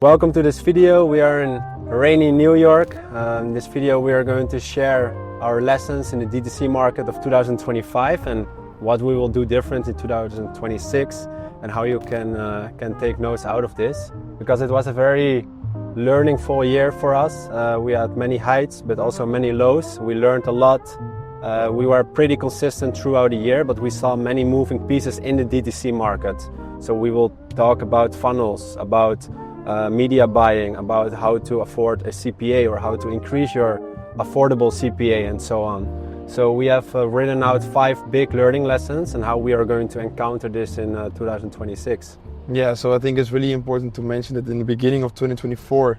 Welcome to this video. We are in rainy New York. In this video we are going to share our lessons in the D2C market of 2025 and what we will do different in 2026 and how you can take notes out of this, because it was a very learningful year for us. We had many heights but also many lows. We learned a lot. We were pretty consistent throughout the year, but we saw many moving pieces in the D2C market. So we will talk about funnels, about media buying, about how to afford a CPA or how to increase your affordable CPA and so on. So we have written out 5 big learning lessons and how we are going to encounter this in 2026. Yeah, so I think it's really important to mention that in the beginning of 2024,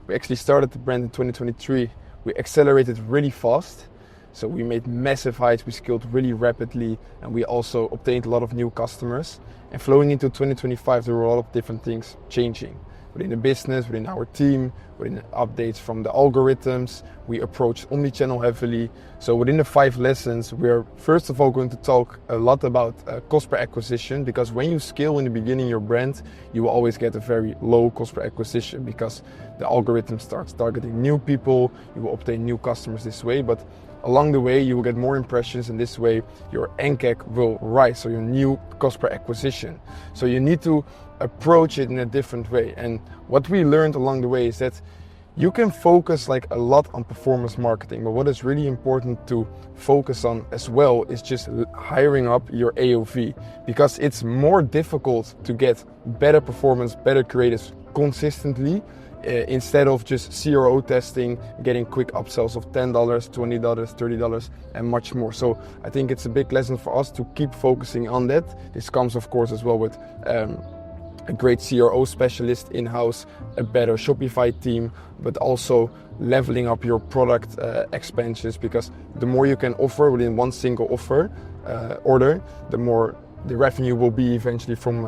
we actually started the brand in 2023. We accelerated really fast. So we made massive heights, we scaled really rapidly, and we also obtained a lot of new customers. And flowing into 2025, there were a lot of different things changing. Within the business, within our team, within updates from the algorithms, we approached Omnichannel heavily. So within the 5 lessons, we're first of all going to talk a lot about cost per acquisition, because when you scale in the beginning your brand, you will always get a very low cost per acquisition because the algorithm starts targeting new people, you will obtain new customers this way, but along the way you will get more impressions, and this way your NCAC will rise, so your new cost per acquisition. So you need to approach it in a different way. And what we learned along the way is that you can focus like a lot on performance marketing, but what is really important to focus on as well is just hiring up your AOV, because it's more difficult to get better performance, better creatives consistently instead of just CRO testing, getting quick upsells of $10, $20, $30 and much more. So I think it's a big lesson for us to keep focusing on that. This comes of course as well with a great CRO specialist in-house, a better Shopify team, but also leveling up your product expansions, because the more you can offer within one single order, the more the revenue will be eventually from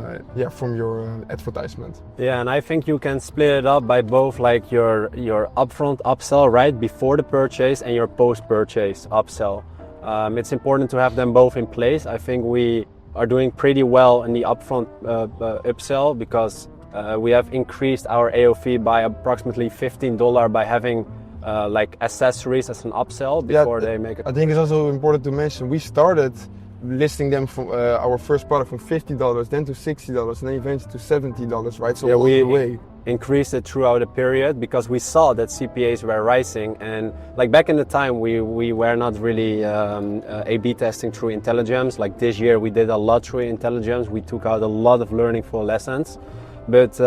your advertisement. Yeah, and I think you can split it up by both like your upfront upsell right before the purchase and your post-purchase upsell. It's important to have them both in place. I think we are doing pretty well in the upfront upsell because we have increased our AOV by approximately $15 by having like accessories as an upsell before they make it. I think it's also important to mention we started listing them from our first product from $50, then to $60, and then eventually to $70, right? So we increased it throughout the period because we saw that CPAs were rising, and like back in the time we were not really A/B testing through intelligence. Like this year we did a lot through intelligence. We took out a lot of learningful lessons. But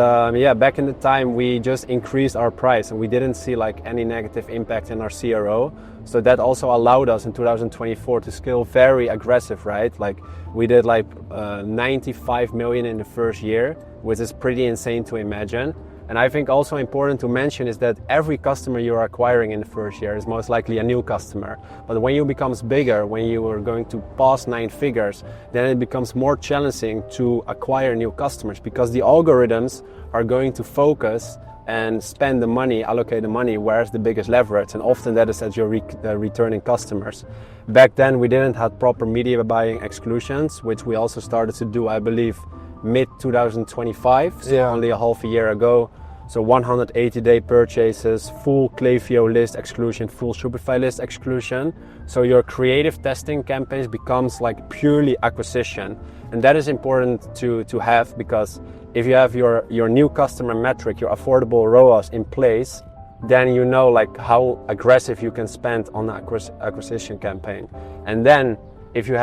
back in the time we just increased our price and we didn't see like any negative impact in our CRO. So that also allowed us in 2024 to scale very aggressive, right? Like we did like 95 million in the first year, which is pretty insane to imagine. And I think also important to mention is that every customer you're acquiring in the first year is most likely a new customer. But when you become bigger, when you are going to pass 9 figures, then it becomes more challenging to acquire new customers because the algorithms are going to focus and spend the money, allocate the money, where's the biggest leverage, and often that is at your returning customers. Back then we didn't have proper media buying exclusions, which we also started to do, I believe, mid-2025, so only a half a year ago. So 180-day purchases, full Klaviyo list exclusion, full Shopify list exclusion. So your creative testing campaigns becomes like purely acquisition. And that is important to have, because if you have your new customer metric, your affordable ROAS in place, then you know like how aggressive you can spend on the acquisition campaign. And then if you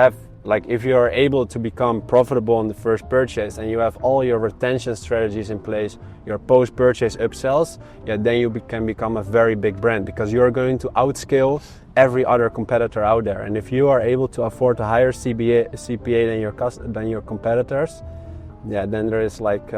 are able to become profitable on the first purchase and you have all your retention strategies in place, your post-purchase upsells, then you can become a very big brand, because you're going to outscale every other competitor out there. And if you are able to afford a higher CPA than your competitors, then there is like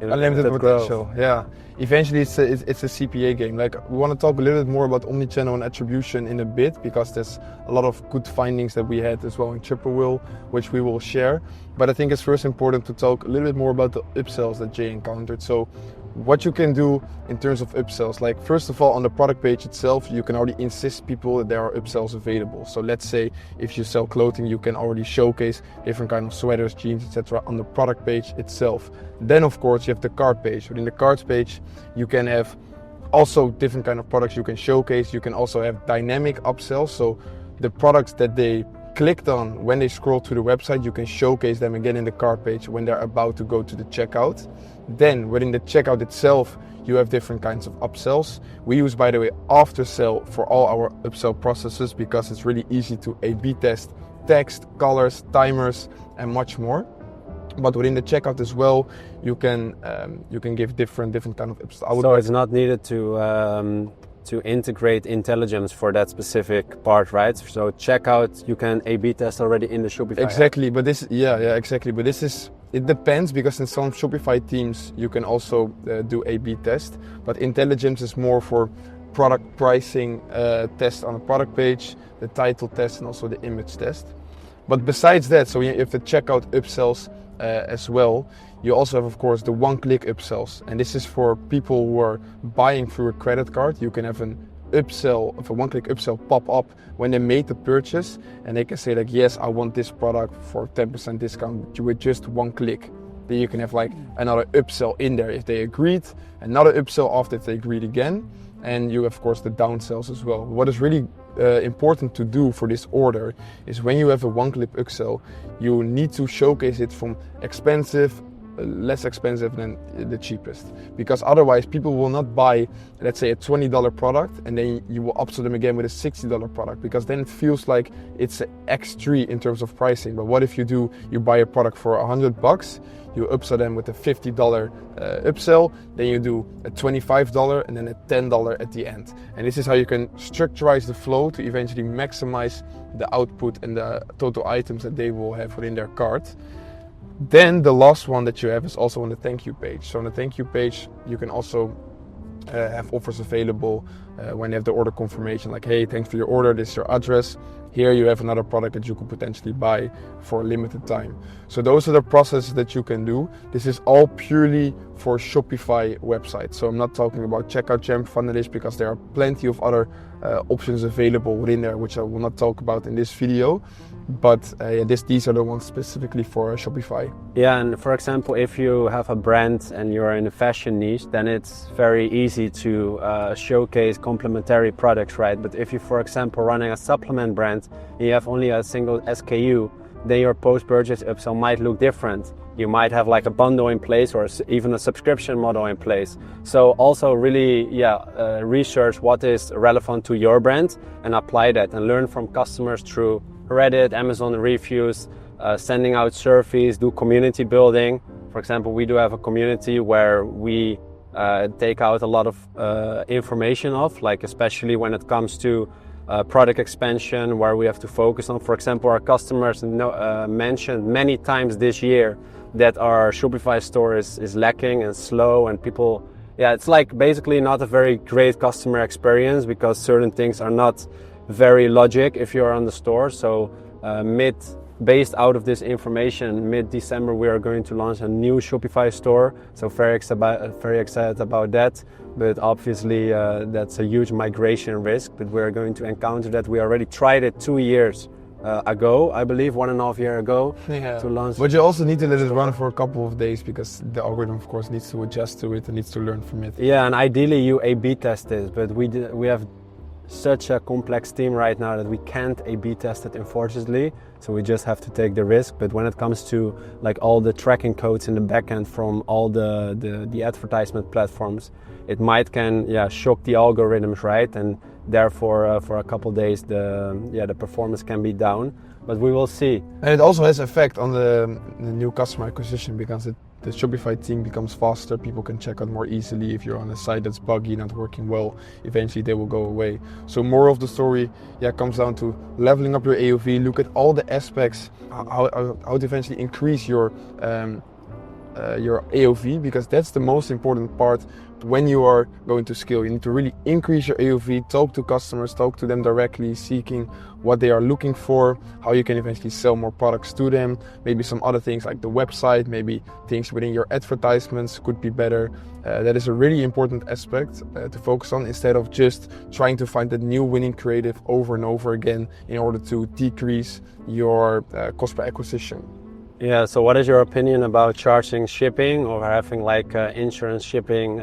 unlimited potential. Yeah, eventually it's a CPA game. Like we want to talk a little bit more about Omnichannel and Attribution in a bit, because there's a lot of good findings that we had as well in Triple Wheel, which we will share. But I think it's first important to talk a little bit more about the upsells that Jay encountered. So what you can do in terms of upsells, like first of all, on the product page itself, you can already insist people that there are upsells available. So let's say if you sell clothing, you can already showcase different kind of sweaters, jeans, etc. on the product page itself. Then of course you have the cart page. Within the cart page, you can have also different kind of products you can showcase. You can also have dynamic upsells. So the products that they clicked on when they scroll to the website, you can showcase them again in the cart page when they're about to go to the checkout. Then within the checkout itself, you have different kinds of upsells. We use, by the way, after sell for all our upsell processes because it's really easy to A/B test text, colors, timers, and much more. But within the checkout as well, you can give different kind of upsells. So it's not needed to integrate intelligence for that specific part, right? So checkout, you can A/B test already in the Shopify exactly, app. But this, exactly. But this is, it depends because in some Shopify teams you can also do A/B test. But intelligence is more for product pricing test on the product page, the title test, and also the image test. But besides that, so you have the checkout upsells as well. You also have, of course, the one-click upsells, and this is for people who are buying through a credit card. You can have an upsell, of a one-click upsell pop up when they made the purchase, and they can say like, yes, I want this product for 10% discount with just one click. Then you can have like another upsell in there if they agreed, another upsell after if they agreed again, and you have, of course, the downsells as well. What is really important to do for this order is when you have a one-click upsell, you need to showcase it from expensive, less expensive than the cheapest, because otherwise people will not buy, let's say, a $20 product and then you will upsell them again with a $60 product, because then it feels like it's an X3 in terms of pricing. But what if you buy a product for $100, you upsell them with a $50 upsell, then you do a $25 and then a $10 at the end. And this is how you can structurize the flow to eventually maximize the output and the total items that they will have within their cart. Then the last one that you have is also on the thank you page. So on the thank you page, you can also have offers available when you have the order confirmation, like, hey, thanks for your order, this is your address. Here you have another product that you could potentially buy for a limited time. So those are the processes that you can do. This is all purely for Shopify websites. So I'm not talking about Checkout Champ, Funnelish, because there are plenty of other options available within there, which I will not talk about in this video. But these are the ones specifically for Shopify. Yeah, and for example, if you have a brand and you're in a fashion niche, then it's very easy to showcase complementary products, right? But if you, for example, running a supplement brand and you have only a single SKU, then your post-purchase upsell might look different. You might have like a bundle in place or even a subscription model in place. So also really, research what is relevant to your brand and apply that and learn from customers through Reddit, Amazon reviews, sending out surveys, do community building. For example, we do have a community where we take out a lot of information of, like especially when it comes to product expansion, where we have to focus on. For example, our customers mentioned many times this year that our Shopify store is lacking and slow, and people, it's like basically not a very great customer experience because certain things are not very logic if you're on the store. So based out of this information, mid-December we are going to launch a new Shopify store. So very excited about that. But obviously that's a huge migration risk, but we're going to encounter that. We already tried it 2 years ago, I believe, 1.5 years ago to launch. But you also need to let it run for a couple of days because the algorithm, of course, needs to adjust to it and needs to learn from it. Yeah, and ideally you A/B test it, but we have such a complex team right now that we can't A/B test it, unfortunately. So we just have to take the risk. But when it comes to like all the tracking codes in the backend from all the advertisement platforms, it might shock the algorithms, right? And therefore, for a couple of days, the performance can be down. But we will see. And it also has effect on the new customer acquisition because the Shopify team becomes faster. People can check out more easily. If you're on a site that's buggy, not working well, eventually they will go away. So more of the story comes down to leveling up your AOV, look at all the aspects, how to eventually increase your your AOV, because that's the most important part when you are going to scale. You need to really increase your AOV, talk to customers, talk to them directly, seeking what they are looking for, how you can eventually sell more products to them, maybe some other things like the website, maybe things within your advertisements could be better. That is a really important aspect to focus on, instead of just trying to find that new winning creative over and over again in order to decrease your cost per acquisition. Yeah, so what is your opinion about charging shipping or having like insurance shipping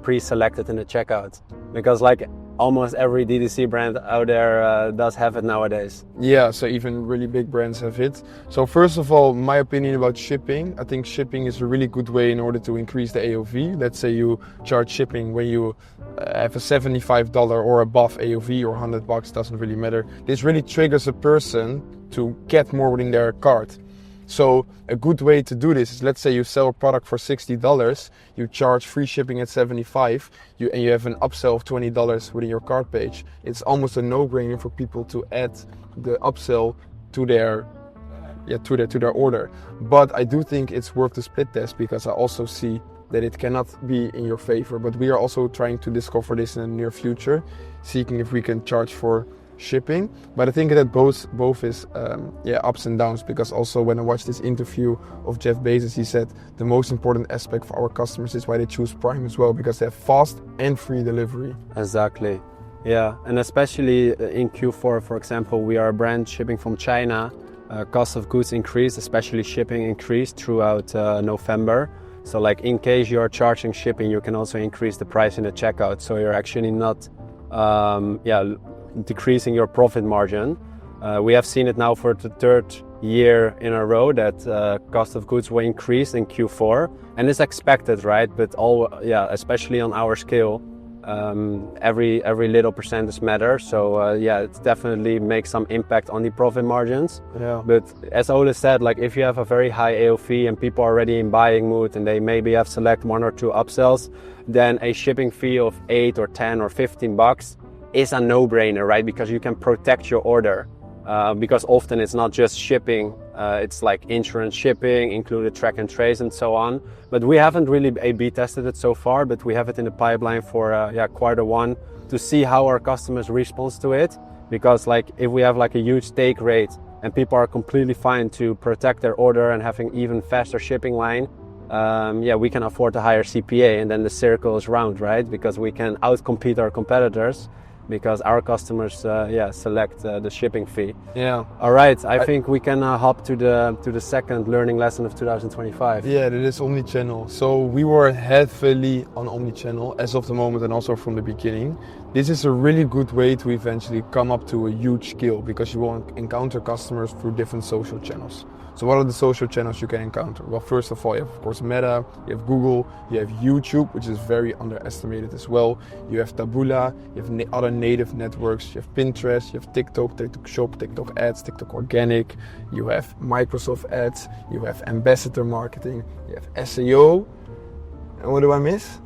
pre-selected in the checkout? Because like almost every DTC brand out there does have it nowadays. Yeah, so even really big brands have it. So first of all, my opinion about shipping, I think shipping is a really good way in order to increase the AOV. Let's say you charge shipping when you have a $75 or above AOV, or $100, doesn't really matter. This really triggers a person to get more within their cart. So a good way to do this is, let's say you sell a product for $60, you charge free shipping at $75, and you have an upsell of $20 within your cart page. It's almost a no-brainer for people to add the upsell to their order. But I do think it's worth the split test, because I also see that it cannot be in your favor. But we are also trying to discover this in the near future, seeking if we can charge for shipping. But I think that both is ups and downs, because also when I watched this interview of Jeff Bezos, he said the most important aspect for our customers is why they choose Prime as well, because they have fast and free delivery. Exactly. Yeah, and especially in Q4, for example, we are a brand shipping from China. Cost of goods increased, especially shipping increased throughout November. So like in case you're charging shipping, you can also increase the price in the checkout. So you're actually not decreasing your profit margin. We have seen it now for the third year in a row that cost of goods will increase in Q4, and it's expected, right? But especially on our scale, every little percentage matters. So it definitely makes some impact on the profit margins. Yeah. But as Ole said, like if you have a very high AOV and people are already in buying mood and they maybe have select 1 or 2 upsells, then a shipping fee of $8 or $10 or $15 is a no-brainer, right? Because you can protect your order. Because often it's not just shipping, it's like insurance shipping, included track and trace and so on. But we haven't really A/B tested it so far, but we have it in the pipeline for Q1 to see how our customers respond to it. Because like if we have like a huge take rate and people are completely fine to protect their order and having even faster shipping line, we can afford a higher CPA, and then the circle is round, right? Because we can outcompete our competitors, because our customers select the shipping fee. Yeah. All right, I think we can hop to the second learning lesson of 2025. Yeah, that is Omnichannel. So we were heavily on Omnichannel as of the moment, and also from the beginning. This is a really good way to eventually come up to a huge scale, because you will encounter customers through different social channels. So what are the social channels you can encounter? Well, first of all, you have, of course, Meta, you have Google, you have YouTube, which is very underestimated as well. You have Taboola, you have other native networks, you have Pinterest, you have TikTok, TikTok Shop, TikTok Ads, TikTok Organic, you have Microsoft Ads, you have ambassador marketing, you have SEO. And what do I miss?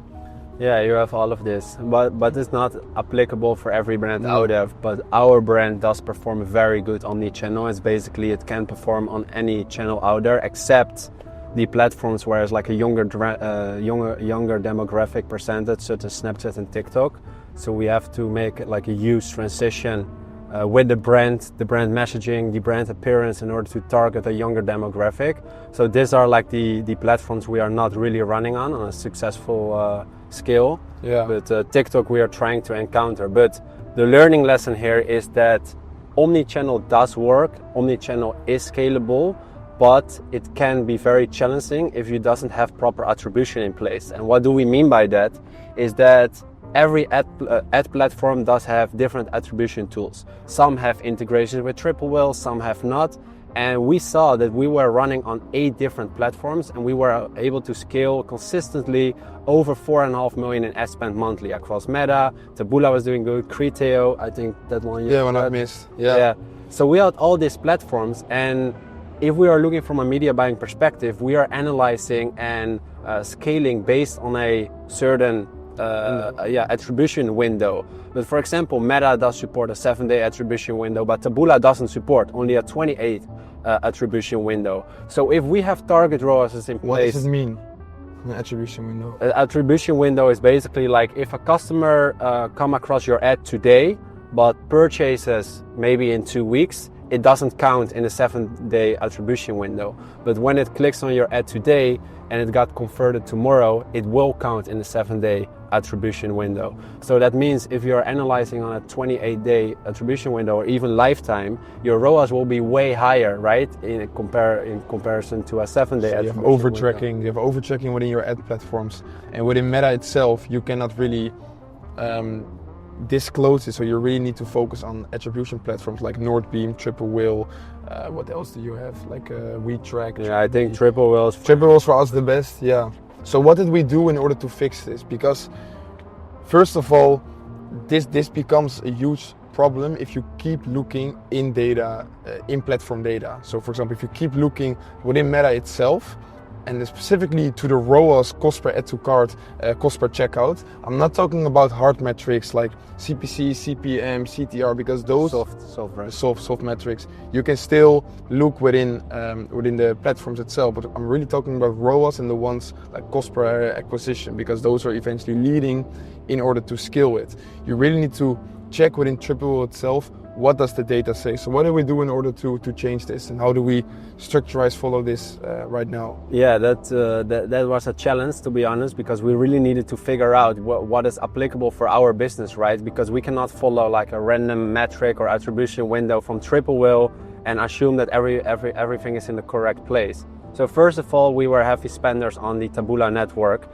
Yeah, you have all of this, but it's not applicable for every brand out there. But our brand does perform very good omni-channel. It's basically, it can perform on any channel out there, except the platforms where it's like a younger demographic percentage, such as Snapchat and TikTok. So we have to make like a huge transition with the brand messaging, the brand appearance, in order to target a younger demographic. So these are like the platforms we are not really running on a successful scale. Yeah. But TikTok we are trying to encounter. But the learning lesson here is that omnichannel does work, omnichannel is scalable, but it can be very challenging if you doesn't have proper attribution in place. And what do we mean by that? Is that every ad platform does have different attribution tools. Some have integrations with Triple Whale, some have not. And we saw that we were running on 8 different platforms, and we were able to scale consistently over 4.5 million in ad spend monthly across Meta. Taboola was doing good, Criteo, I think that one. Yeah, one I missed. Yeah. So we had all these platforms, and if we are looking from a media buying perspective, we are analyzing and scaling based on a certain attribution window. But for example, Meta does support a 7-day attribution window, but Taboola doesn't support, only a 28 attribution window. So if we have target ROAS in place... What does it mean, an attribution window? An attribution window is basically like if a customer come across your ad today, but purchases maybe in 2 weeks, it doesn't count in the 7-day attribution window. But when it clicks on your ad today and it got converted tomorrow, it will count in the 7-day attribution window. So that means if you're analyzing on a 28-day attribution window or even lifetime, your ROAS will be way higher, right? In comparison to a 7-day so attribution you have over-tracking within your ad platforms. And within Meta itself, you cannot really disclose it, so you really need to focus on attribution platforms like Nordbeam, Triple Whale. What else do you have? Like WeTrack. Yeah, I think Triple Whale's for us the best. Yeah. So what did we do in order to fix this? Because first of all, this becomes a huge problem if you keep looking in data, in platform data. So for example, if you keep looking within Meta itself, and specifically to the ROAS, cost per add to cart, cost per checkout. I'm not talking about hard metrics like CPC, CPM, CTR, because those soft metrics you can still look within the platforms itself. But I'm really talking about ROAS and the ones like cost per acquisition, because those are eventually leading in order to scale it. You really need to check within Triple itself. What does the data say? So what do we do in order to change this, and how do we follow this right now? Yeah, that was a challenge, to be honest, because we really needed to figure out what is applicable for our business, right? Because we cannot follow like a random metric or attribution window from Triple Whale and assume that everything is in the correct place. So first of all, we were heavy spenders on the Taboola network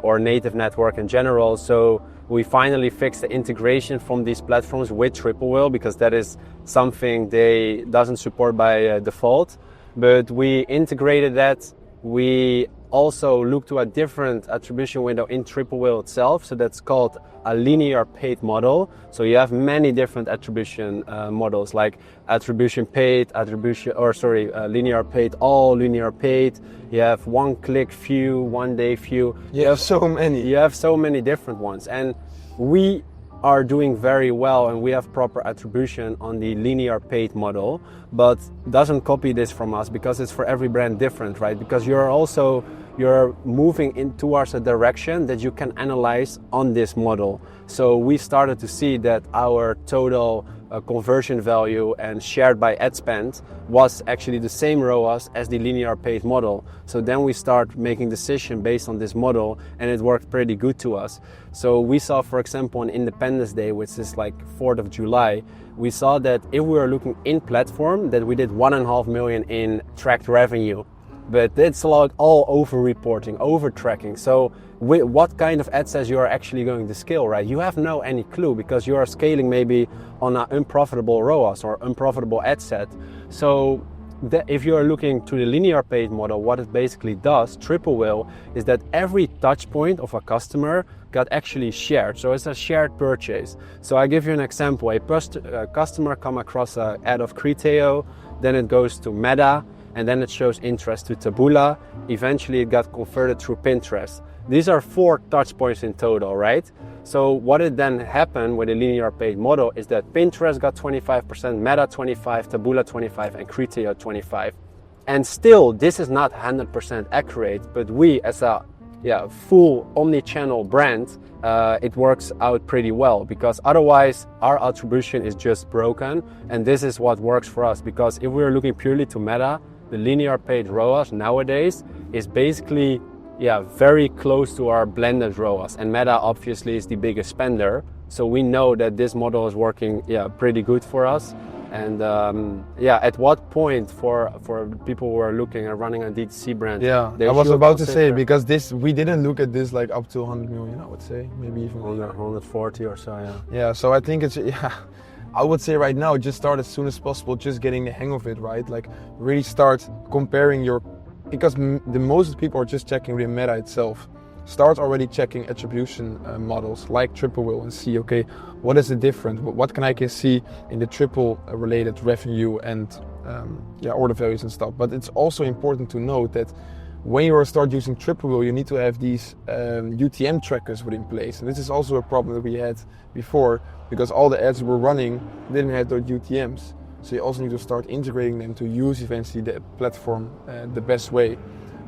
or native network in general. So we finally fixed the integration from these platforms with Triple Whale, because that is something they doesn't support by default. But we integrated that. We also looked to a different attribution window in Triple Whale itself. So that's called a linear paid model. So you have many different attribution models, like attribution paid, linear paid, all linear paid. You have one-click view, one-day view. You have so many. You have so many different ones. And we are doing very well, and we have proper attribution on the linear paid model, but doesn't copy this from us because it's for every brand different, right? Because you're moving in towards a direction that you can analyze on this model. So we started to see that our total conversion value and shared by ad spend was actually the same ROAS as the linear paid model. So then we start making decision based on this model, and it worked pretty good to us. So we saw, for example, on Independence Day, which is like 4th of July, we saw that if we were looking in platform, that we did 1.5 million in tracked revenue. But it's like all over reporting, over tracking. So what kind of ad sets you are actually going to scale, right? You have no any clue, because you are scaling maybe on an unprofitable ROAS or unprofitable ad set. So if you are looking to the linear paid model, what it basically does, Triple Whale, is that every touch point of a customer got actually shared. So it's a shared purchase. So I give you an example. A customer come across an ad of Criteo, then it goes to Meta, and then it shows interest to Taboola. Eventually it got converted through Pinterest. These are 4 touch points in total, right? So what it then happened with the linear paid model is that Pinterest got 25%, Meta 25%, Taboola 25%, and Criteo 25%. And still, this is not 100% accurate, but we as a full omnichannel brand, it works out pretty well, because otherwise our attribution is just broken. And this is what works for us, because if we're looking purely to Meta, the linear paid ROAS nowadays is basically very close to our blended ROAS, and Meta obviously is the biggest spender. So we know that this model is working pretty good for us. And at what point for people who are looking at running a D2C brand? I was about to say, because we didn't look at this like up to 100 million, I would say, maybe even 140 or so. Yeah. So I think it's I would say right now, just start as soon as possible, just getting the hang of it, right? Like really start comparing because the most people are just checking the Meta itself. Start already checking attribution models like Triple Whale and see, okay, what is the difference? What can I see in the Triple related revenue and order values and stuff? But it's also important to note that When you start using triple, you need to have these UTM trackers within place. And this is also a problem that we had before, because all the ads we're running didn't have those UTMs. So you also need to start integrating them to use eventually the platform the best way.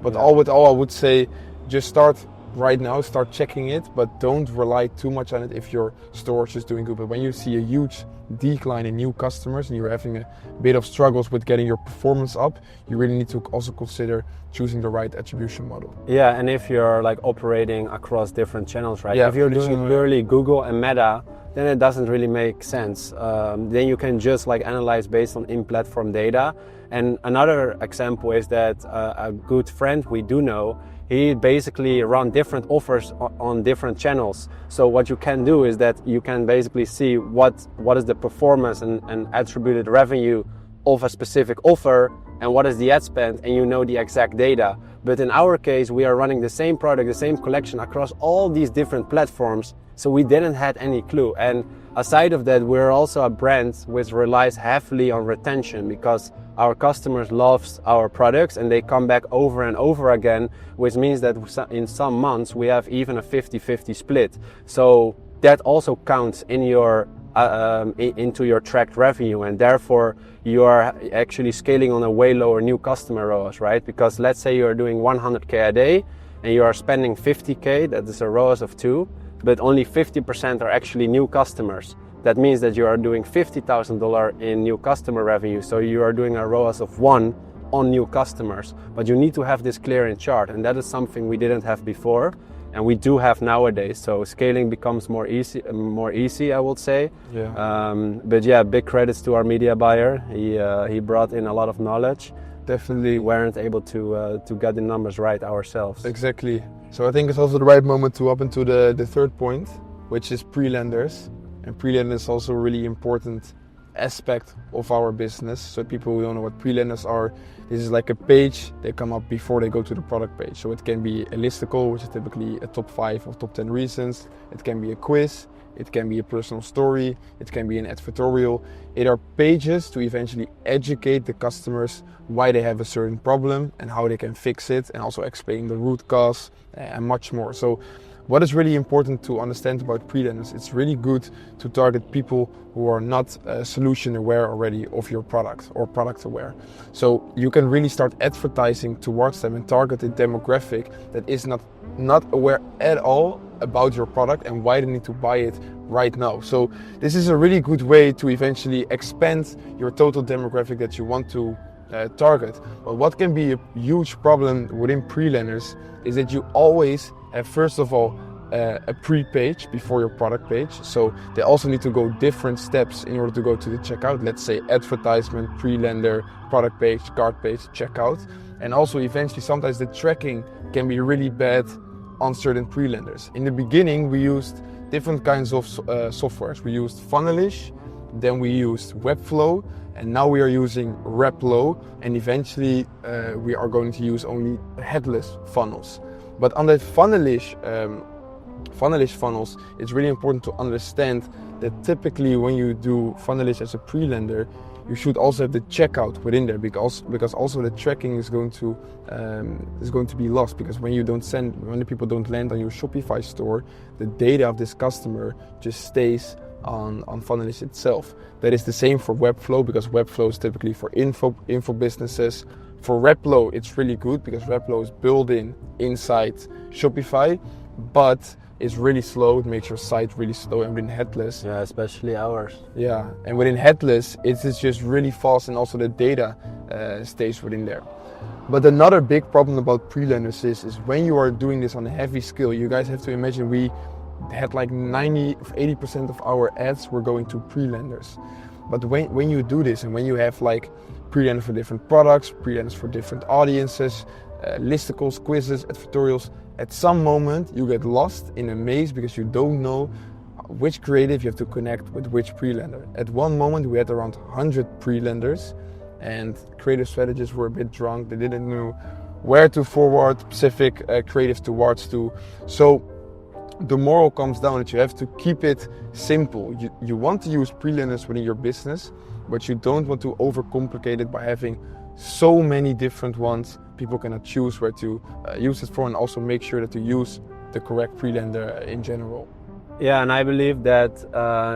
But all with all, I would say just start right now, start checking it, but don't rely too much on it if your store is just doing good. But when you see a huge decline in new customers and you're having a bit of struggles with getting your performance up, you really need to also consider choosing the right attribution model. Yeah, and if you're like operating across different channels, right? Yeah, if you're doing purely Google and Meta, then it doesn't really make sense. Then you can just like analyze based on in-platform data. And another example is that a good friend we do know, he basically run different offers on different channels. So what you can do is that you can basically see what is the performance and attributed revenue of a specific offer and what is the ad spend, and you know the exact data. But in our case, we are running the same product, the same collection across all these different platforms, so we didn't have any clue. And aside of that, we're also a brand which relies heavily on retention, because our customers love our products and they come back over and over again, which means that in some months we have even a 50-50 split. So that also counts in your into your tracked revenue, and therefore you are actually scaling on a way lower new customer ROAS, right? Because let's say you are doing 100K a day and you are spending 50K, that is a ROAS of 2, but only 50% are actually new customers. That means that you are doing $50,000 in new customer revenue, so you are doing a ROAS of 1 on new customers. But you need to have this clear in chart, and that is something we didn't have before, and we do have nowadays. So scaling becomes more easy, I would say. Yeah. But yeah, big credits to our media buyer. He brought in a lot of knowledge. Definitely. We weren't able to get the numbers right ourselves. Exactly. So I think it's also the right moment to hop into the third point, which is pre-lenders. And pre-lenders is also a really important aspect of our business. So people who don't know what pre-lenders are, this is like a page, they come up before they go to the product page. So it can be a listicle, which is typically a top 5 or top 10 reasons. It can be a quiz, it can be a personal story, it can be an advertorial. It are pages to eventually educate the customers why they have a certain problem and how they can fix it, and also explain the root cause and much more. So what is really important to understand about pre-lenders, it's really good to target people who are not solution aware already of your product or product aware. So you can really start advertising towards them and target a demographic that is not aware at all about your product and why they need to buy it right now. So this is a really good way to eventually expand your total demographic that you want to target. But what can be a huge problem within pre-lenders is that you always have, first of all, a pre-page before your product page. So they also need to go different steps in order to go to the checkout. Let's say advertisement, pre-lender, product page, cart page, checkout. And also eventually sometimes the tracking can be really bad on certain pre-lenders. In the beginning we used different kinds of softwares. We used Funnelish, then we used Webflow, and now we are using Replo, and eventually we are going to use only headless funnels. But on the Funnelish funnels, it's really important to understand that typically when you do Funnelish as a pre-lender, you should also have the checkout within there, because also the tracking is going to be lost, because when the people don't land on your Shopify store, the data of this customer just stays on Funnelish itself. That is the same for Webflow, because Webflow is typically for info businesses. For Replo, it's really good because Replo is built inside Shopify, but it's really slow. It makes your site really slow. And within headless, yeah, especially ours. Yeah, and within headless, it's just really fast, and also the data stays within there. But another big problem about pre-lenders is when you are doing this on a heavy scale, you guys have to imagine we had like 80% of our ads were going to pre-lenders. But when you do this, and when you have like pre-lenders for different products, pre-lenders for different audiences, listicles, quizzes, advertorials, at some moment you get lost in a maze because you don't know which creative you have to connect with which pre-lender. At one moment we had around 100 pre-lenders, and creative strategists were a bit drunk. They didn't know where to forward specific creatives towards to. So the moral comes down that you have to keep it simple. You want to use pre-lenders within your business, but you don't want to overcomplicate it by having so many different ones people cannot choose where to use it for, and also make sure that you use the correct pre-lender in general. Yeah, and I believe that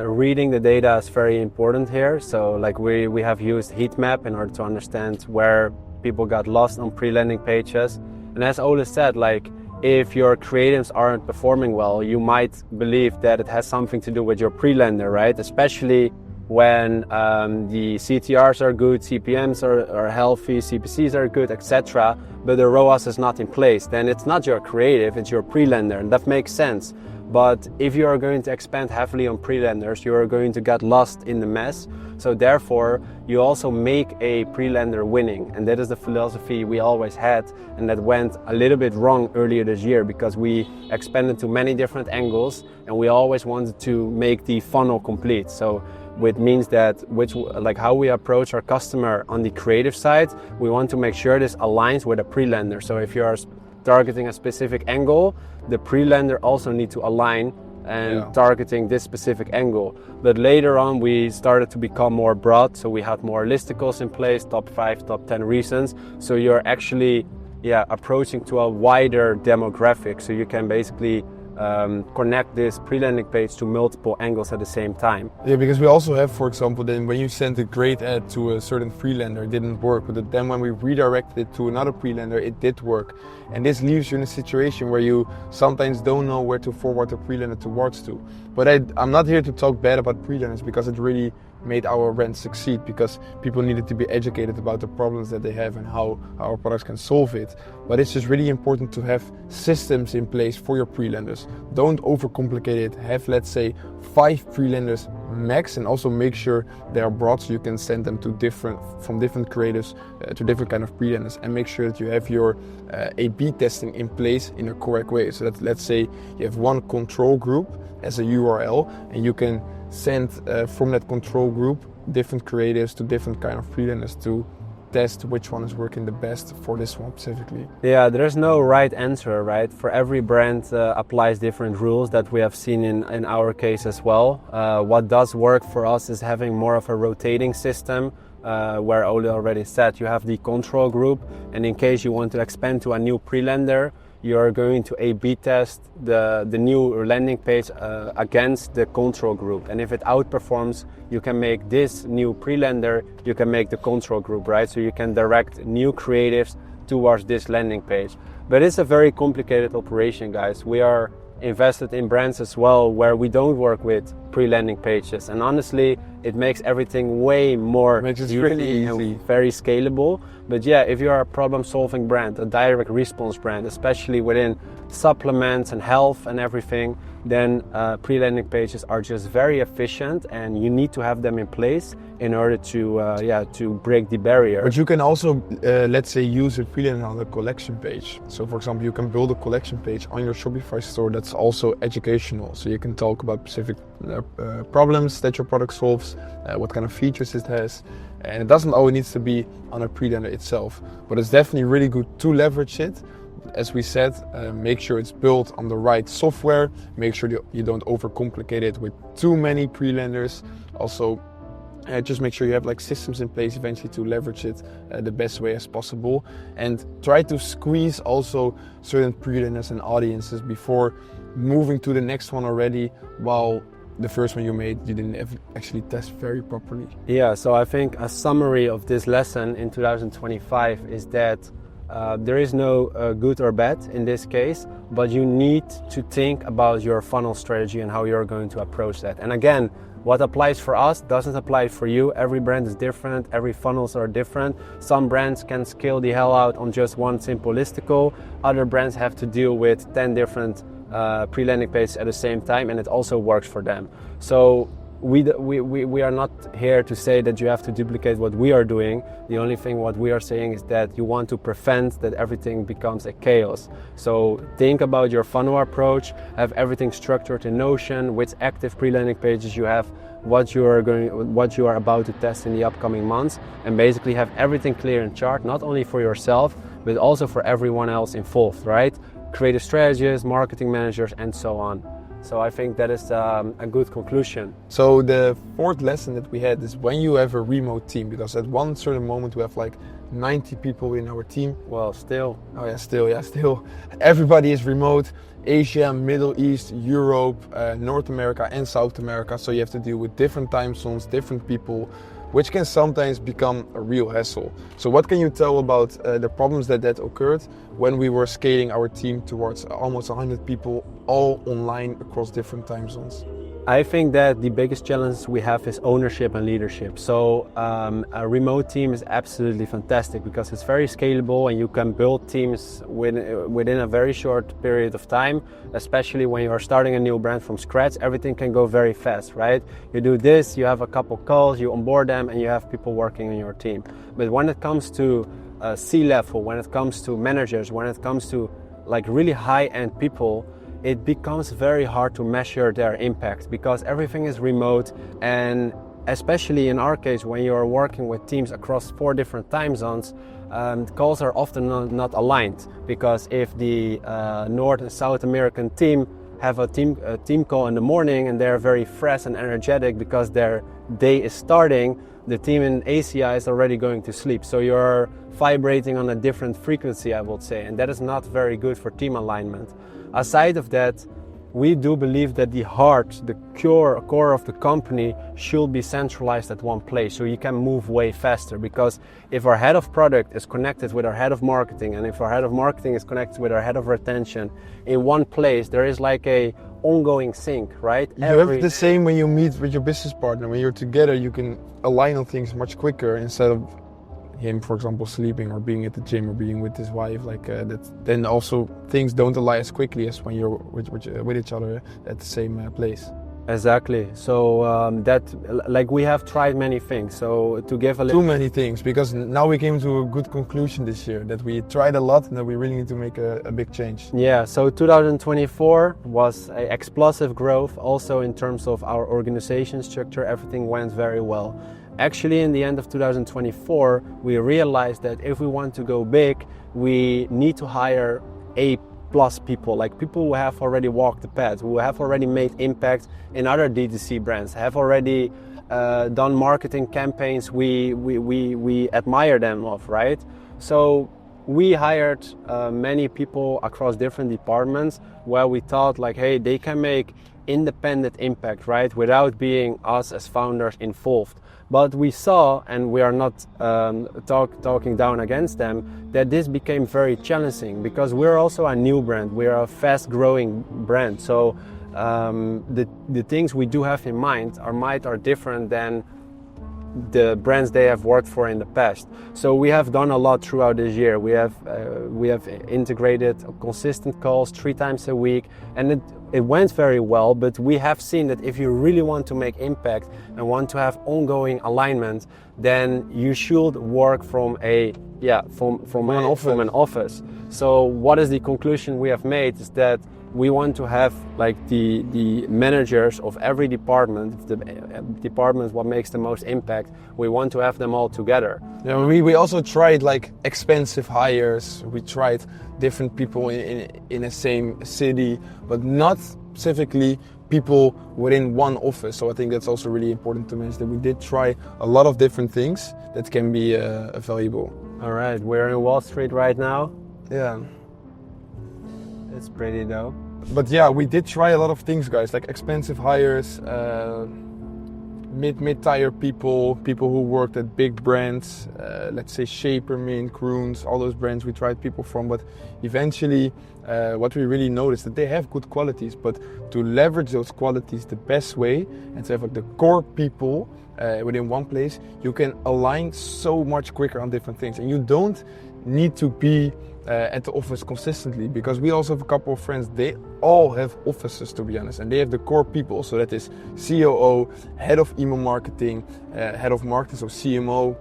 reading the data is very important here. So like we have used heat map in order to understand where people got lost on pre-landing pages. And as Ole said, like if your creatives aren't performing well, you might believe that it has something to do with your pre-lender, right? Especially when the CTRs are good, CPMs are healthy, CPCs are good, etc. But the ROAS is not in place, then it's not your creative, it's your pre-lender, and that makes sense. But if you are going to expand heavily on pre-lenders, you are going to get lost in the mess. So therefore, you also make a pre-lender winning. And that is the philosophy we always had. And that went a little bit wrong earlier this year because we expanded to many different angles and we always wanted to make the funnel complete. So which means that how we approach our customer on the creative side, we want to make sure this aligns with a pre-lender. So if you are targeting a specific angle, the pre-lender also need to align and targeting this specific angle. But later on we started to become more broad, so we had more listicles in place, top 5, top 10 reasons. So you're actually approaching to a wider demographic, so you can basically connect this pre-landing page to multiple angles at the same time. Yeah, because we also have, for example, then when you sent a great ad to a certain pre-lender, it didn't work, but then when we redirected it to another pre-lender, it did work. And this leaves you in a situation where you sometimes don't know where to forward the pre-lender towards to. But I'm not here to talk bad about pre-lenders because it really made our brand succeed, because people needed to be educated about the problems that they have and how our products can solve it. But it's just really important to have systems in place for your pre-lenders. Don't overcomplicate it. Have, let's say, 5 pre-lenders max, and also make sure they are broad so you can send them to different creatives to different kind of pre-lenders, and make sure that you have your A/B testing in place in a correct way. So that, let's say, you have one control group as a URL, and you can send from that control group different creatives to different kind of pre-lenders to test which one is working the best for this one specifically. Yeah, there's no right answer, right? For every brand applies different rules that we have seen in our case as well. What does work for us is having more of a rotating system, where Ole already said you have the control group, and in case you want to expand to a new pre-lender, you are going to A/B test the new landing page against the control group. And if it outperforms, you can make this new pre-lender, you can make the control group, right? So you can direct new creatives towards this landing page. But it's a very complicated operation, guys. We are invested in brands as well where we don't work with pre-landing pages. And honestly, it makes everything way more really easy. Very scalable. But yeah, if you are a problem-solving brand, a direct response brand, especially within supplements and health and everything, then pre-landing pages are just very efficient, and you need to have them in place in order to break the barrier. But you can also, let's say, use a pre-landing on the collection page. So for example, you can build a collection page on your Shopify store that's also educational. So you can talk about specific problems that your product solves, what kind of features it has. And it doesn't always need to be on a pre-lender itself, but it's definitely really good to leverage it. As we said, make sure it's built on the right software. Make sure you don't overcomplicate it with too many pre-lenders. Also, just make sure you have like systems in place eventually to leverage it the best way as possible. And try to squeeze also certain pre-lenders and audiences before moving to the next one already, while the first one you made, you didn't actually test very properly. Yeah, so I think a summary of this lesson in 2025 is that there is no good or bad in this case, but you need to think about your funnel strategy and how you're going to approach that. And again, what applies for us doesn't apply for you. Every brand is different, every funnels are different. Some brands can scale the hell out on just one simple listicle. Other brands have to deal with 10 different pre-landing pages at the same time, and it also works for them. So we are not here to say that you have to duplicate what we are doing. The only thing what we are saying is that you want to prevent that everything becomes a chaos. So think about your funnel approach, have everything structured in Notion, which active pre-landing pages you have, what you are about to test in the upcoming months, and basically have everything clear in chart, not only for yourself, but also for everyone else involved, right? Creative strategists, marketing managers, and so on. So I think that is a good conclusion. So the fourth lesson that we had is when you have a remote team, because at one certain moment we have like 90 people in our team. Well, still. Oh yeah, still. Everybody is remote. Asia, Middle East, Europe, North America and South America. So you have to deal with different time zones, different people, which can sometimes become a real hassle. So what can you tell about the problems that occurred when we were scaling our team towards almost 100 people, all online across different time zones? I think that the biggest challenge we have is ownership and leadership. So a remote team is absolutely fantastic because it's very scalable and you can build teams within a very short period of time, especially when you are starting a new brand from scratch. Everything can go very fast, right? You do this, you have a couple calls, you onboard them and you have people working on your team. But when it comes to C-level, when it comes to managers, when it comes to like really high-end people, it becomes very hard to measure their impact because everything is remote, and especially in our case when you're working with teams across 4 different time zones, calls are often not aligned, because if the North and South American team have a team call in the morning and they're very fresh and energetic because their day is starting, the team in Asia is already going to sleep. So you're vibrating on a different frequency, I would say, and that is not very good for team alignment. Aside of that, we do believe that the heart, the core of the company should be centralized at one place, so you can move way faster. Because if our head of product is connected with our head of marketing, and if our head of marketing is connected with our head of retention in one place, there is like a ongoing sync, right? You have the same when you meet with your business partner. When you're together, you can align on things much quicker instead of him, for example, sleeping or being at the gym or being with his wife, like that. Then also things don't align as quickly as when you're with each other at the same place. Exactly. So that, like, we have tried many things. So to give too many things, because now we came to a good conclusion this year that we tried a lot and that we really need to make a big change. Yeah. So 2024 was an explosive growth. Also in terms of our organization structure, everything went very well. Actually, in the end of 2024, we realized that if we want to go big, we need to hire A+ people, like people who have already walked the path, who have already made impact in other D2C brands, have already done marketing campaigns we admire them of, right? So we hired many people across different departments where we thought like, hey, they can make independent impact, right? Without being us as founders involved. But we saw, and we are not talking down against them, that this became very challenging because we're also a new brand. We are a fast-growing brand. So the things we do have in mind are different than the brands they have worked for in the past. So we have done a lot throughout this year. We have integrated consistent calls 3 times a week, and it went very well. But we have seen that if you really want to make impact and want to have ongoing alignment, then you should work from an office. So what is the conclusion we have made is that we want to have like the managers of every department, the department what makes the most impact, we want to have them all together. Yeah, we also tried like expensive hires. We tried different people in the same city, but not specifically people within one office. So I think that's also really important to mention that we did try a lot of different things that can be valuable. All right, we're in Wall Street right now. Yeah. It's pretty dope. But yeah, we did try a lot of things, guys, like expensive hires, mid-tier people who worked at big brands, let's say Shaper, Mint, Kroons, all those brands we tried people from. But eventually, what we really noticed that they have good qualities, but to leverage those qualities the best way and to have like the core people within one place, you can align so much quicker on different things, and you don't need to be at the office consistently, because we also have a couple of friends, they all have offices, to be honest, and they have the core people. So that is COO, head of email marketing, head of marketing, so CMO,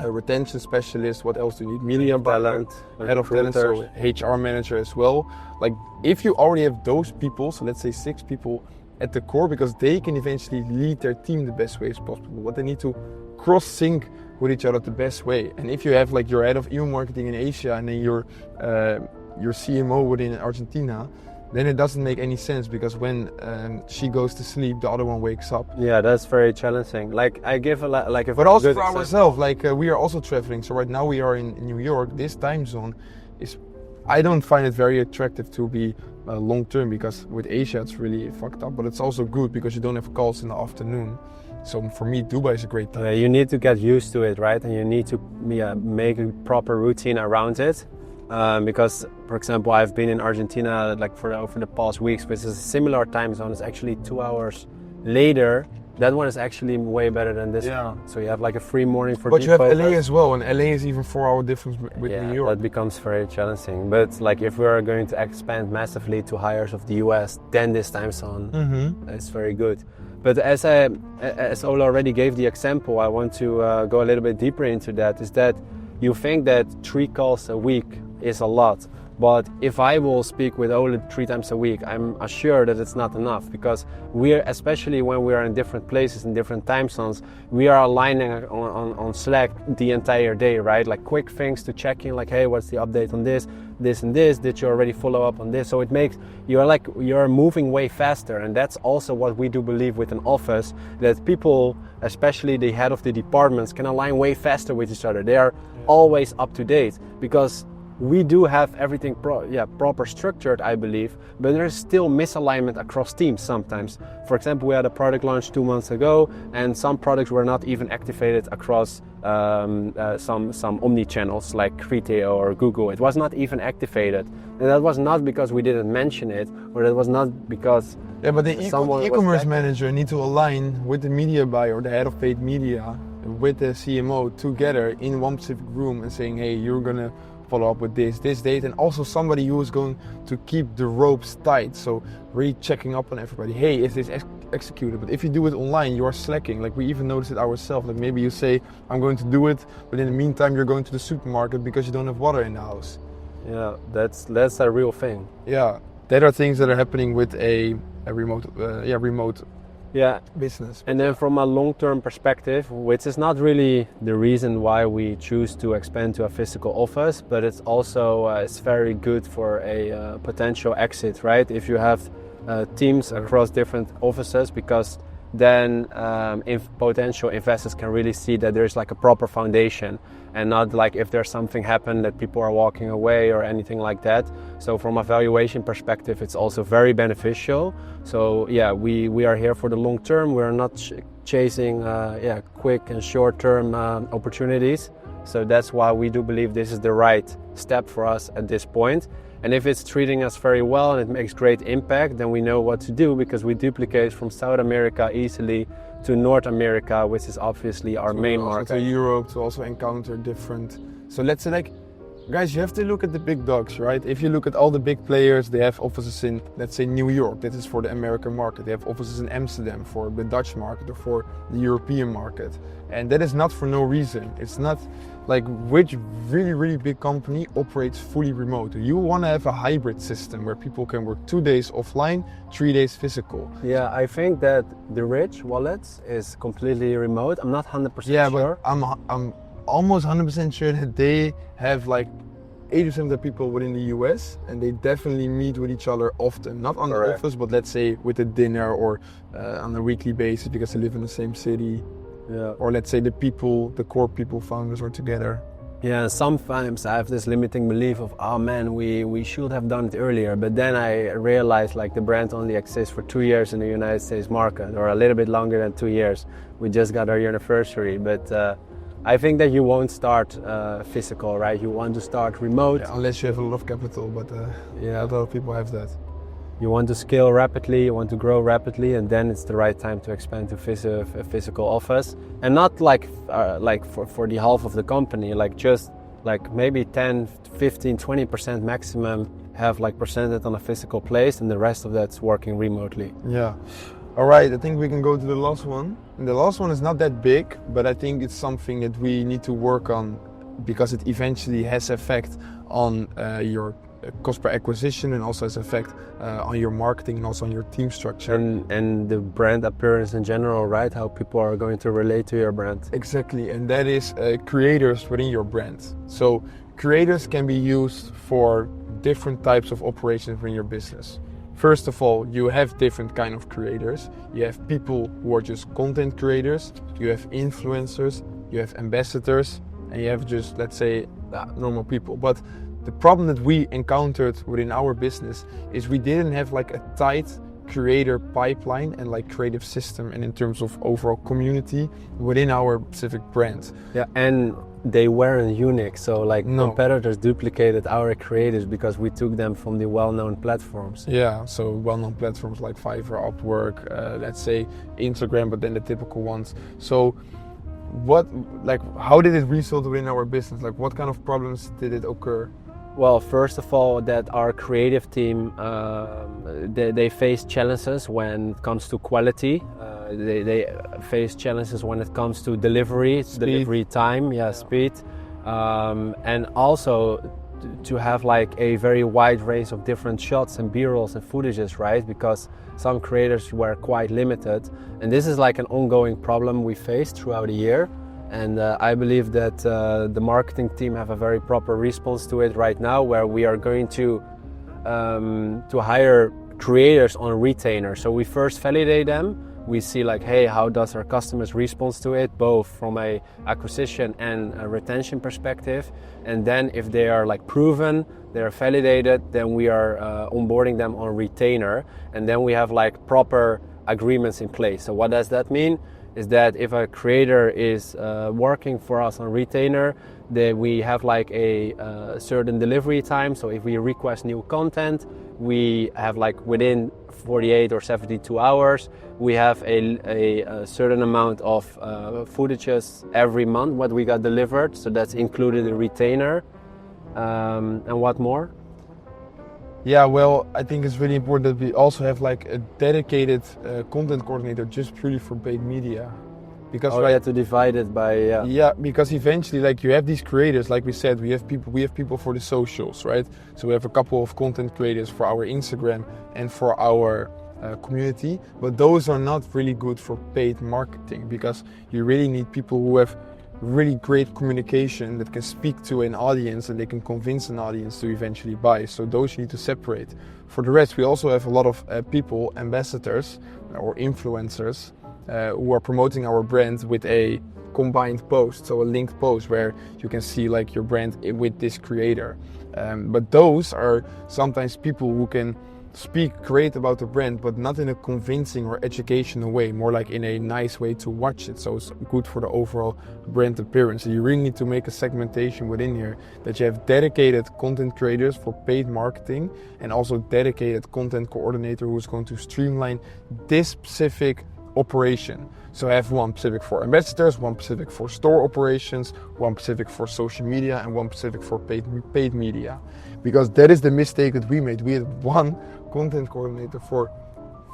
retention specialist, what else do you need? Media talent, head of talent, so HR manager as well. Like if you already have those people, so let's say 6 people at the core, because they can eventually lead their team the best way as possible, but they need to cross-sync with each other the best way. And if you have like your head of email marketing in Asia and then your CMO within Argentina, then it doesn't make any sense, because when she goes to sleep, the other one wakes up. Yeah, that's very challenging. Like I give like a But also good for example. ourselves, like we are also traveling. So right now we are in New York. This time zone is, I don't find it very attractive to be long term, because with Asia it's really fucked up. But it's also good because you don't have calls in the afternoon. So for me, Dubai is a great time. You need to get used to it, right? And you need to make a proper routine around it. Because, for example, I've been in Argentina like over the past weeks, which is a similar time zone. It's actually 2 hours later. That one is actually way better than this one. So you have like a free morning for But deep you have focus. LA as well, and LA is even 4 hour difference with New York. That becomes very challenging. But like if we are going to expand massively to hires of the US, then this time zone is very good. But as Ola already gave the example, I want to go a little bit deeper into that, is that you think that 3 calls a week is a lot. But if I will speak with Ola 3 times a week, I'm assured that it's not enough, because we're, especially when we are in different places, in different time zones, we are aligning on Slack the entire day, right? Like quick things to check in, like, hey, what's the update on this and this? Did you already follow up on this? So it makes, you're moving way faster. And that's also what we do believe with an office, that people, especially the head of the departments, can align way faster with each other. They are always up to date, because we do have everything proper structured, I believe, but there's still misalignment across teams sometimes. For example, we had a product launch 2 months ago, and some products were not even activated across some omnichannels like retail or Google. It was not even activated, and that was not because we didn't mention it, or that was not because but the e-commerce manager need to align with the media buyer, the head of paid media, with the CMO together in one specific room and saying, hey, you're gonna follow up with this date, and also somebody who is going to keep the ropes tight. So really checking up on everybody. Hey, is this executed? But if you do it online, you are slacking. Like we even noticed it ourselves. Like maybe you say, I'm going to do it, but in the meantime, you're going to the supermarket because you don't have water in the house. Yeah, that's a real thing. Yeah, that are things that are happening with a remote business. And then from a long-term perspective, which is not really the reason why we choose to expand to a physical office, but it's also it's very good for a potential exit, right? If you have teams across different offices, because then potential investors can really see that there's like a proper foundation, and not like if there's something happened that people are walking away or anything like that. So from a valuation perspective, it's also very beneficial. So yeah, we are here for the long term. We're not chasing quick and short term opportunities. So that's why we do believe this is the right step for us at this point. And if it's treating us very well and it makes great impact, then we know what to do, because we duplicate from South America easily to North America, which is obviously our main market. To Europe, to also encounter different. So let's say, like, guys, you have to look at the big dogs, right? If you look at all the big players, they have offices in, let's say, New York. That is for the American market. They have offices in Amsterdam for the Dutch market or for the European market. And that is not for no reason. It's not like which really, really big company operates fully remote. You want to have a hybrid system where people can work 2 days offline, 3 days physical. Yeah, I think that the Rich wallets is completely remote. I'm not 100% sure. Yeah, but I'm almost 100% sure that they have like 80% of the people within the US, and they definitely meet with each other often. Not on the office, but let's say with a dinner or on a weekly basis because they live in the same city. Yeah. Or let's say the core people, founders are together. Yeah, sometimes I have this limiting belief of, oh man, we should have done it earlier. But then I realized like the brand only exists for 2 years in the United States market, or a little bit longer than 2 years. We just got our anniversary, but I think that you won't start physical, right? You want to start remote. Yeah, unless you have a lot of capital, but not a lot of people have that. You want to scale rapidly, you want to grow rapidly, and then it's the right time to expand to a physical office. And not like for the half of the company, like just like maybe 10, 15, 20% maximum have like presented on a physical place, and the rest of that's working remotely. Yeah. All right, I think we can go to the last one. And the last one is not that big, but I think it's something that we need to work on because it eventually has effect on your cost per acquisition, and also has effect on your marketing and also on your team structure. And the brand appearance in general, right? How people are going to relate to your brand. Exactly, and that is creators within your brand. So creators can be used for different types of operations within your business. first of all, you have different kind of creators. You have people who are just content creators, you have influencers, you have ambassadors, and you have just, let's say, normal people. But the problem that we encountered within our business is we didn't have like a tight creator pipeline and like creative system, and in terms of overall community within our specific brand. Yeah, and they weren't unique, so like competitors duplicated our creators because we took them from the well-known platforms. Yeah, so well-known platforms like Fiverr, Upwork, let's say Instagram, but then the typical ones. So how did it result within our business? Like what kind of problems did it occur? Well, first of all, that our creative team, they face challenges when it comes to quality. They face challenges when it comes to delivery time, speed, and also to have like a very wide range of different shots and B-rolls and footages, right? Because some creators were quite limited, and this is like an ongoing problem we faced throughout the year. And I believe that the marketing team have a very proper response to it right now, where we are going to hire creators on retainer. So we first validate them. We see like, hey, how does our customers respond to it, both from a acquisition and a retention perspective. And then if they are like proven, they are validated, then we are onboarding them on retainer. And then we have like proper agreements in place. So what does that mean? Is that if a creator is working for us on retainer, then we have like a certain delivery time. So if we request new content, we have like within 48 or 72 hours, we have a certain amount of footages every month what we got delivered. So that's included in retainer. And what more? Yeah, well, I think it's really important that we also have like a dedicated content coordinator just purely for paid media. Because you have to divide it by yeah, because eventually like you have these creators, like we said, we have people for the socials, right? So we have a couple of content creators for our Instagram and for our community, but those are not really good for paid marketing, because you really need people who have really great communication that can speak to an audience and they can convince an audience to eventually buy. So those you need to separate. For the rest, we also have a lot of people, ambassadors or influencers who are promoting our brand with a combined post, so a linked post where you can see like your brand with this creator. But those are sometimes people who can speak great about the brand, but not in a convincing or educational way, more like in a nice way to watch it, so it's good for the overall brand appearance. So you really need to make a segmentation within here, that you have dedicated content creators for paid marketing and also dedicated content coordinator who's going to streamline this specific operation. So I have one specific for ambassadors, one specific for store operations, one specific for social media, and one specific for paid media. Because that is the mistake that we made. We had one content coordinator for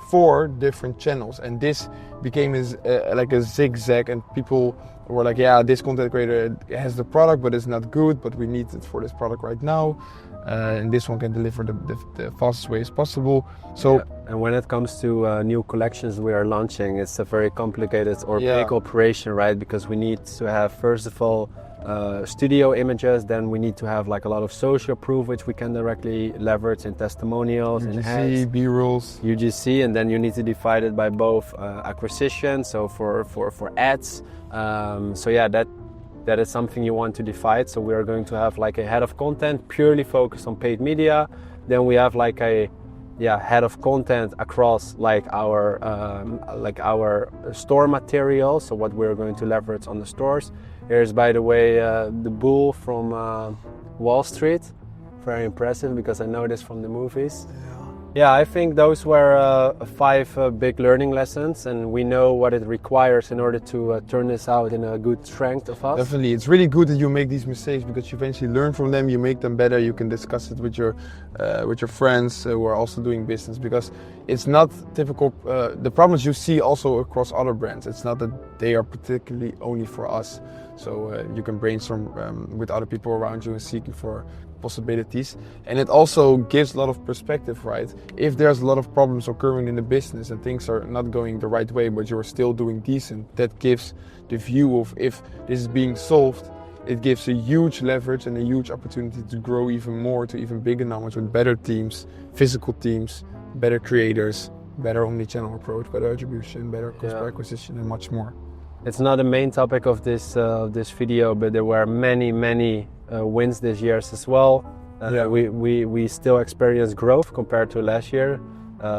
4 different channels, and this became like a zigzag, and people were like, yeah, this content creator has the product but it's not good, but we need it for this product right now, and this one can deliver the fastest way as possible. So and when it comes to new collections we are launching, it's a very complicated or big operation, right? Because we need to have, first of all, studio images, then we need to have like a lot of social proof which we can directly leverage in testimonials, UGC, in ads, B-rolls, UGC, and then you need to divide it by both acquisition, so for ads. So yeah, that is something you want to divide. So we are going to have like a head of content purely focused on paid media. Then we have like a head of content across like our store material, so what we're going to leverage on the stores. Here's, by the way, the bull from Wall Street. Very impressive, because I know this from the movies. Yeah, I think those were 5 big learning lessons, and we know what it requires in order to turn this out in a good strength of us. Definitely, it's really good that you make these mistakes, because you eventually learn from them, you make them better, you can discuss it with your friends who are also doing business, because it's not typical. The problems you see also across other brands, it's not that they are particularly only for us. So you can brainstorm with other people around you and seeking for possibilities, and it also gives a lot of perspective, right? If there's a lot of problems occurring in the business and things are not going the right way, but you're still doing decent, that gives the view of if this is being solved, it gives a huge leverage and a huge opportunity to grow even more to even bigger numbers with better teams, physical teams, better creators, better omnichannel approach, better attribution, better cost per acquisition, and much more. It's not the main topic of this video, but there were many wins this year as well. We still experienced growth compared to last year.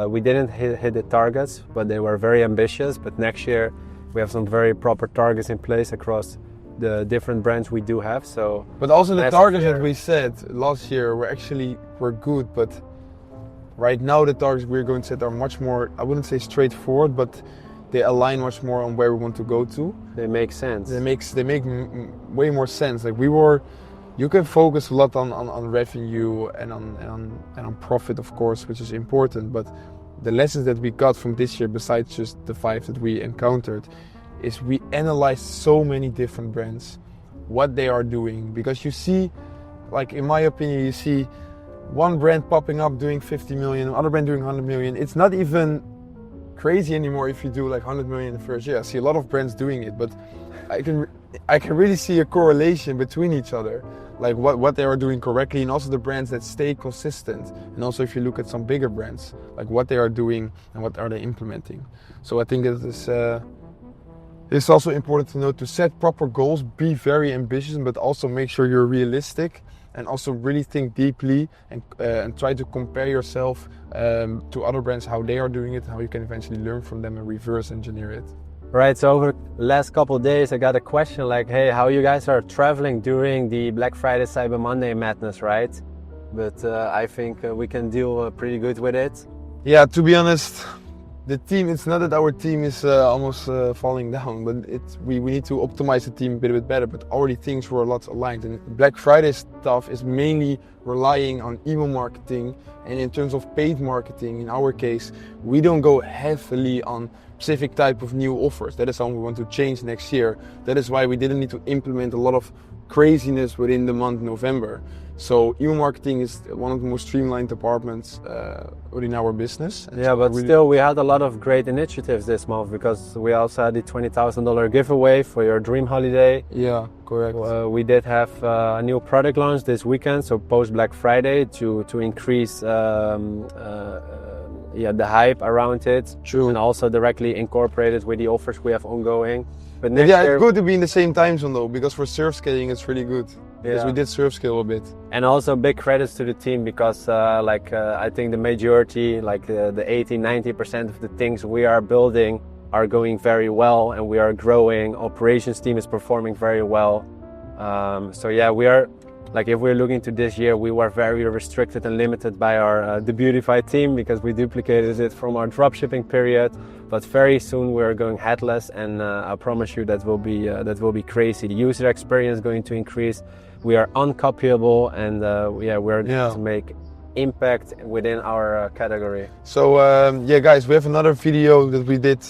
We didn't hit the targets, but they were very ambitious. But next year we have some very proper targets in place across the different brands we do have. So, but also the targets that we set last year were good, but right now the targets we're going to set are much more, I wouldn't say straightforward, but they align much more on where we want to go to. They make sense. They make way more sense. Like you can focus a lot on revenue and on profit, of course, which is important. But the lessons that we got from this year, besides just the 5 that we encountered, is we analyzed so many different brands, what they are doing. Because you see, like in my opinion, you see one brand popping up doing 50 million, another brand doing 100 million. It's not even crazy anymore if you do like 100 million in the first year. I see a lot of brands doing it, but I can really see a correlation between each other, like what they are doing correctly, and also the brands that stay consistent. And also if you look at some bigger brands, like what they are doing and what are they implementing. So I think that it's also important to note to set proper goals, be very ambitious, but also make sure you're realistic, and also really think deeply and try to compare yourself to other brands, how they are doing it, how you can eventually learn from them and reverse engineer it. Right, so over the last couple of days I got a question like, hey, how you guys are traveling during the Black Friday, Cyber Monday madness, right? But I think we can deal pretty good with it. Yeah, to be honest, the team, it's not that our team is almost falling down, but we need to optimize the team a bit better, but already things were a lot aligned. And Black Friday stuff is mainly relying on email marketing, and in terms of paid marketing, in our case, we don't go heavily on specific type of new offers. That is something we want to change next year. That is why we didn't need to implement a lot of craziness within the month November. So email marketing is one of the most streamlined departments within our business. And yeah, but still we had a lot of great initiatives this month, because we also had the $20,000 giveaway for your dream holiday. Yeah, correct. We did have a new product launch this weekend, so post Black Friday, to increase the hype around it. True. And also directly incorporate it with the offers we have ongoing. But next year, it's good to be in the same time zone though, because for surf scaling it's really good. Because we did surf scale a bit. And also big credits to the team, because I think the majority, like the 80-90% of the things we are building are going very well, and we are growing. Operations team is performing very well. So yeah, we are, like if we're looking to this year, we were very restricted and limited by our the Beautify team, because we duplicated it from our dropshipping period. But very soon we are going headless, and I promise you that will be crazy. The user experience is going to increase. We are uncopyable, and we're going to make impact within our category. So guys, we have another video that we did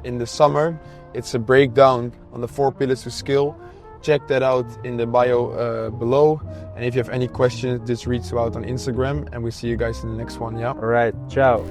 in the summer. It's a breakdown on the 4 pillars to scale. Check that out in the bio below. And if you have any questions, just reach out on Instagram, and we see you guys in the next one. Yeah. All right. Ciao.